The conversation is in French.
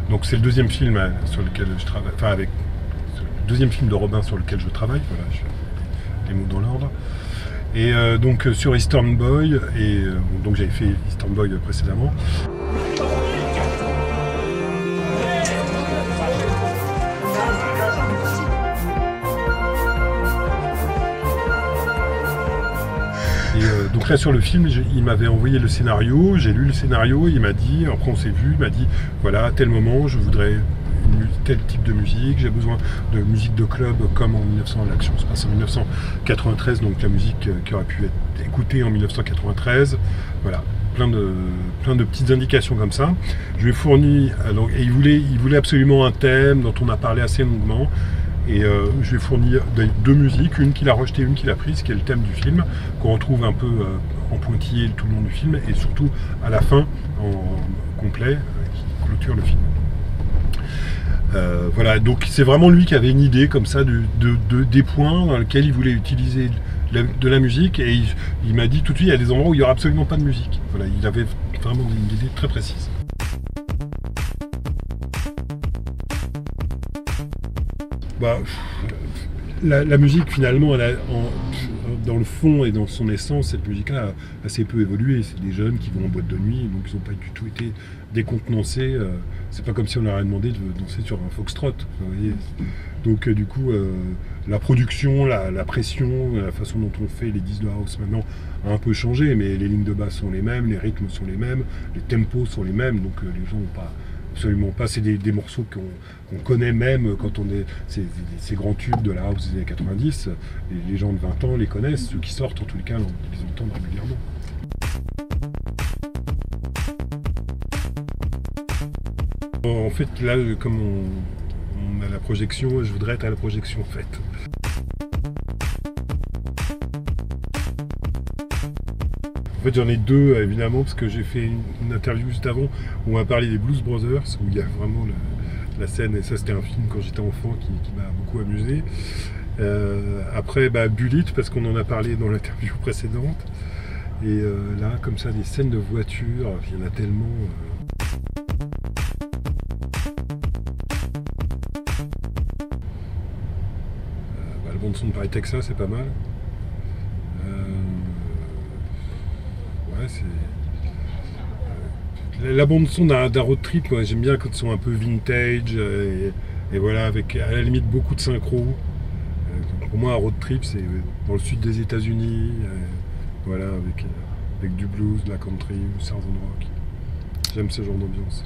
Donc c'est le deuxième film sur lequel je travaille, enfin le deuxième film de Robin sur lequel je travaille, voilà, je fais les mots dans l'ordre. Et donc sur Eastern Boy, et donc j'avais fait Eastern Boy précédemment. Donc là sur le film, il m'avait envoyé le scénario, j'ai lu le scénario, il m'a dit, après on s'est vu, il m'a dit voilà, à tel moment je voudrais tel type de musique, j'ai besoin de musique de club comme en 1900, l'action se passe en 1993, donc la musique qui aurait pu être écoutée en 1993, voilà, plein de petites indications comme ça. Je lui ai fourni, et il voulait absolument un thème dont on a parlé assez longuement. Et je lui ai fourni deux musiques, une qu'il a rejetée, une qu'il a prise, qui est le thème du film, qu'on retrouve un peu en pointillé tout le long du film, et surtout à la fin, en complet, qui clôture le film. Voilà, donc c'est vraiment lui qui avait une idée comme ça des points dans lesquels il voulait utiliser de la musique, et il m'a dit tout de suite, il y a des endroits où il n'y aura absolument pas de musique. Voilà, il avait vraiment une idée très précise. Bah, la musique finalement, dans le fond et dans son essence, cette musique-là a assez peu évolué. C'est des jeunes qui vont en boîte de nuit, donc ils n'ont pas du tout été décontenancés. C'est pas comme si on leur avait demandé de danser sur un foxtrot. Vous voyez. Donc du coup, la production, la pression, la façon dont on fait les disques de house maintenant a un peu changé, mais les lignes de basse sont les mêmes, les rythmes sont les mêmes, les tempos sont les mêmes, donc les gens n'ont pas... Absolument pas, c'est des morceaux qu'on connaît même quand on est... Ces grands tubes de la house des années 90, les gens de 20 ans les connaissent, ceux qui sortent en tous les cas les entendent régulièrement. En fait là, comme on a la projection, je voudrais être à la projection en fait. En fait, j'en ai deux, évidemment, parce que j'ai fait une interview juste avant où on m'a parlé des Blues Brothers, où il y a vraiment la scène, et ça c'était un film quand j'étais enfant qui m'a beaucoup amusé. Après, Bullitt, parce qu'on en a parlé dans l'interview précédente. Et là, comme ça, des scènes de voiture, il y en a tellement... la bande-son de Paris, Texas, c'est pas mal. La bande son d'un road trip, moi j'aime bien quand ils sont un peu vintage et voilà, avec à la limite beaucoup de synchro. Pour moi un road trip c'est dans le sud des États-Unis, voilà, avec du blues, de la country, du southern rock. J'aime ce genre d'ambiance.